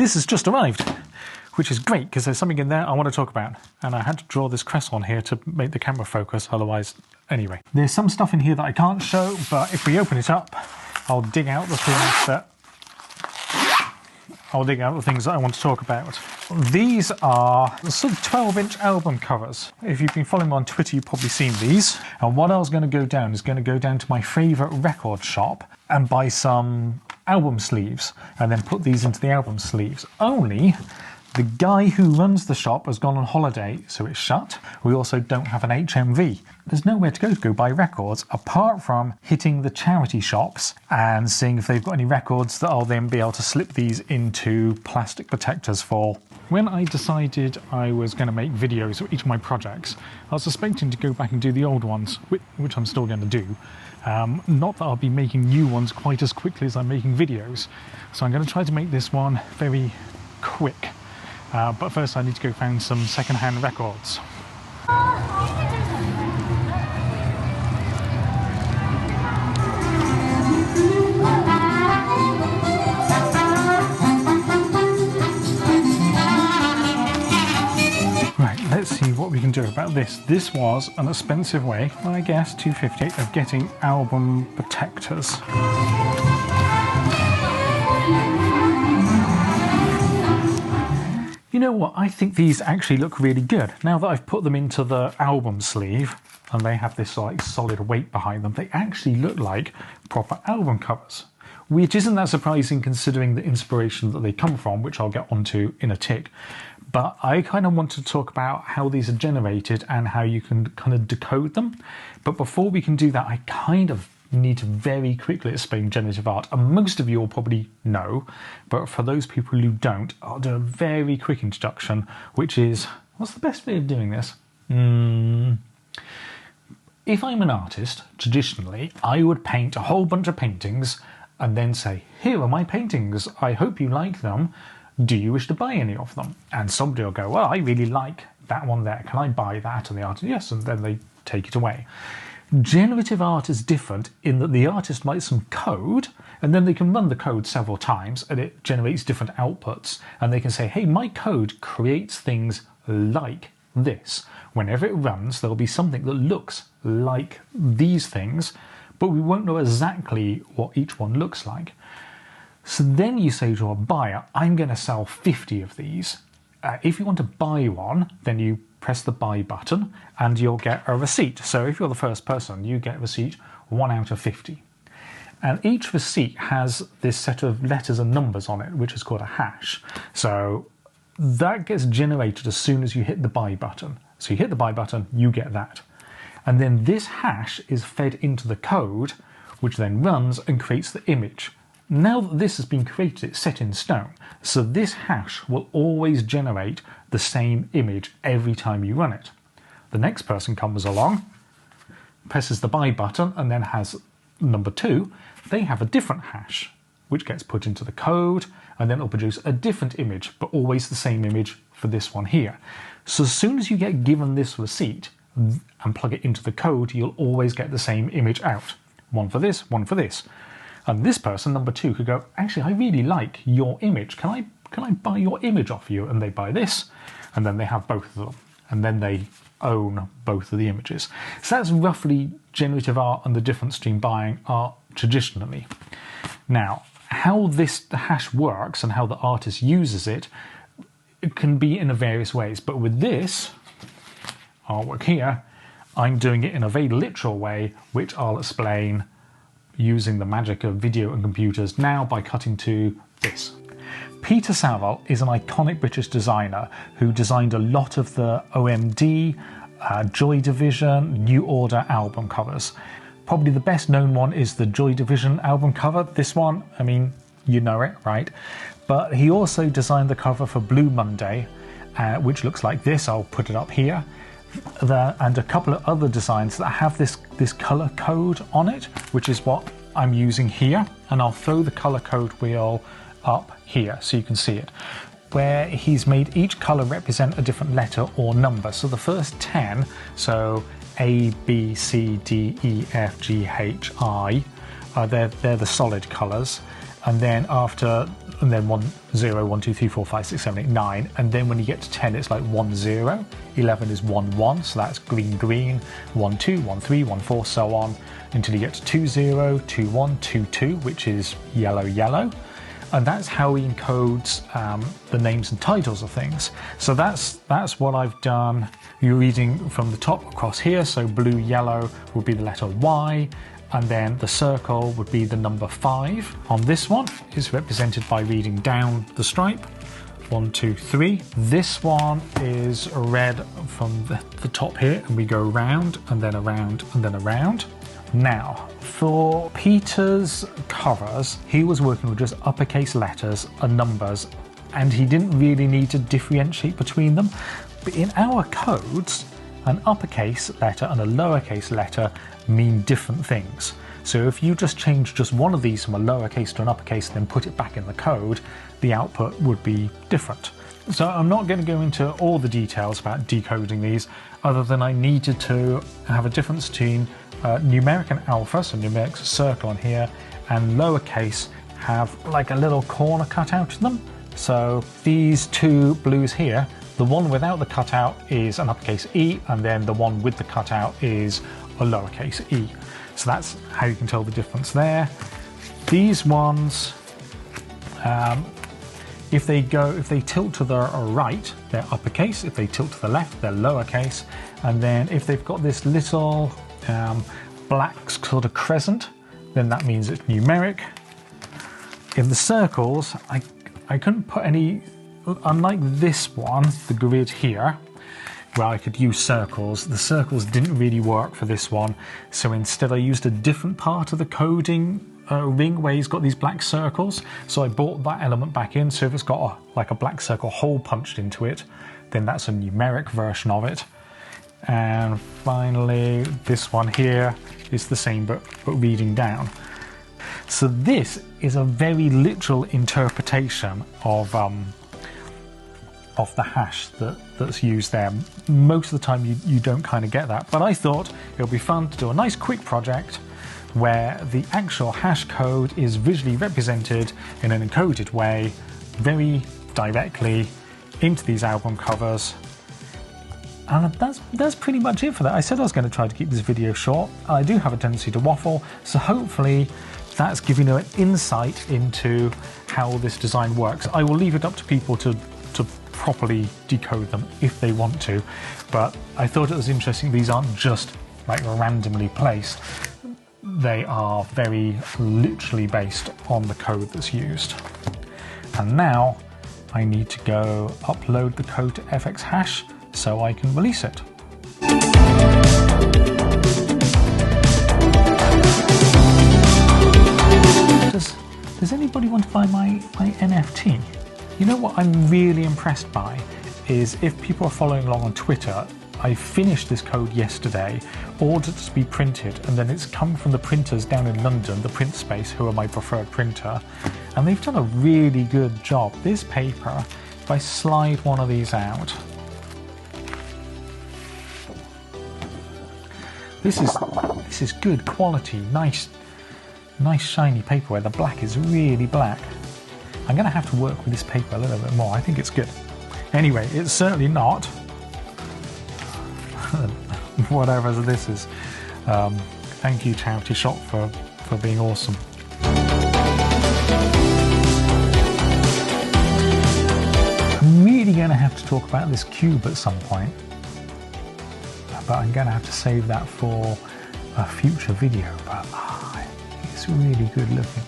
this has just arrived, which is great because there's something in there I want to talk about. And I had to draw this crest on here to make the camera focus, otherwise, anyway. There's some stuff in here that I can't show, but if we open it up, I'll dig out the things that I want to talk about. These are sort of 12-inch album covers. If you've been following me on Twitter, you've probably seen these. And what I was going to go down is going to go down to my favourite record shop and buy some album sleeves and then put these into the album sleeves. Only the guy who runs the shop has gone on holiday, so it's shut. We also don't have an HMV. There's nowhere to go buy records apart from hitting the charity shops and seeing if they've got any records that I'll then be able to slip these into plastic protectors for. When I decided I was going to make videos for each of my projects, I was expecting to go back and do the old ones, which I'm still going to do. Not that I'll be making new ones quite as quickly as I'm making videos. So I'm going to try to make this one very quick. But first I need to go find some second-hand records. Right, let's see what we can do about this. This was an expensive way, I guess, $2.50, of getting album protectors. You know what, I think these actually look really good. Now that I've put them into the album sleeve and they have this like solid weight behind them, they actually look like proper album covers. Which isn't that surprising considering the inspiration that they come from, which I'll get onto in a tick. But I kind of want to talk about how these are generated and how you can kind of decode them. But before we can do that, I kind of need to very quickly explain generative art, and most of you will probably know, but for those people who don't, I'll do a very quick introduction, which is, what's the best way of doing this? If I'm an artist, traditionally, I would paint a whole bunch of paintings and then say, here are my paintings, I hope you like them, do you wish to buy any of them? And somebody will go, well, I really like that one there, can I buy that? And the artist, yes, and then they take it away. Generative art is different in that the artist writes some code and then they can run the code several times and it generates different outputs, and they can say, hey, my code creates things like this. Whenever it runs, there'll be something that looks like these things, but we won't know exactly what each one looks like. So then you say to a buyer, I'm going to sell 50 of these. If you want to buy one, then you press the buy button and you'll get a receipt. So if you're the first person, you get receipt 1 out of 50. And each receipt has this set of letters and numbers on it, which is called a hash. So that gets generated as soon as you hit the buy button. So you hit the buy button, you get that. And then this hash is fed into the code, which then runs and creates the image. Now that this has been created, it's set in stone. So this hash will always generate the same image every time you run it. The next person comes along, presses the buy button, and then has number 2. They have a different hash, which gets put into the code, and then it'll produce a different image, but always the same image for this one here. So as soon as you get given this receipt and plug it into the code, you'll always get the same image out. One for this, one for this. And this person, number 2, could go, actually, I really like your image. Can I buy your image off you? And they buy this, and then they have both of them. And then they own both of the images. So that's roughly generative art and the difference between buying art traditionally. Now, how this hash works and how the artist uses it, it can be in various ways. But with this artwork here, I'm doing it in a very literal way, which I'll explain using the magic of video and computers now by cutting to this. Peter Saville is an iconic British designer who designed a lot of the OMD, Joy Division, New Order album covers. Probably the best known one is the Joy Division album cover. This one, I mean, you know it, right? But he also designed the cover for Blue Monday, which looks like this. I'll put it up here. And a couple of other designs that have this color code on it, which is what I'm using here. And I'll throw the color code wheel up here so you can see it, where he's made each color represent a different letter or number. So the first 10, so A, B, C, D, E, F, G, H, I, they're the solid colors. and then after, and then 1, 0, 1, 2, 3, 4, 5, 6, 7, 8, 9, and then when you get to 10, it's like 1, 0. 11 is 1, 1, so that's green, green. 1, 2, 1, 3, 1, 4, so on, until you get to 2, 0, 2, 1, 2, 2, which is yellow, yellow. And that's how he encodes the names and titles of things. So that's what I've done. You're reading from the top across here, so blue, yellow would be the letter Y, and then the circle would be the number 5. On this one, it's represented by reading down the stripe. 1, 2, 3. This one is read from the top here, and we go round, and then around, and then around. Now, for Peter's covers, he was working with just uppercase letters and numbers, and he didn't really need to differentiate between them. But in our codes, an uppercase letter and a lowercase letter mean different things. So if you just change just one of these from a lowercase to an uppercase and then put it back in the code, the output would be different. So I'm not going to go into all the details about decoding these, other than I needed to have a difference between numeric and alpha, so numeric's a circle on here, and lowercase have like a little corner cut out of them. So these two blues here, the one without the cutout is an uppercase E, and then the one with the cutout is a lowercase e. So that's how you can tell the difference there. These ones, if they tilt to the right, they're uppercase. If they tilt to the left, they're lowercase. And then if they've got this little black sort of crescent, then that means it's numeric. In the circles, I couldn't put any, unlike this one, the grid here, where I could use circles. The circles didn't really work for this one, so instead I used a different part of the coding ring where he's got these black circles. So I brought that element back in, so if it's got like a black circle hole punched into it, then that's a numeric version of it. And finally, this one here is the same but reading down. So this is a very literal interpretation of the hash that's used there. Most of the time you don't kind of get that, but I thought it would be fun to do a nice quick project where the actual hash code is visually represented in an encoded way, very directly into these album covers. And that's pretty much it for that. I said I was going to try to keep this video short. I do have a tendency to waffle, so hopefully that's giving you an insight into how this design works. I will leave it up to people to properly decode them if they want to, but I thought it was interesting. These aren't just like randomly placed. They are very literally based on the code that's used. And now I need to go upload the code to fxhash so I can release it. Does anybody want to buy my NFT? You know what I'm really impressed by is if people are following along on Twitter, I finished this code yesterday, ordered it to be printed, and then it's come from the printers down in London, the Print Space, who are my preferred printer, and they've done a really good job. This paper, if I slide one of these out, this is good quality, nice shiny paper where the black is really black. I'm going to have to work with this paper a little bit more. I think it's good. Anyway, it's certainly not whatever this is. Thank you, Charity Shop, for being awesome. I'm really going to have to talk about this cube at some point, but I'm going to have to save that for a future video. But it's really good looking.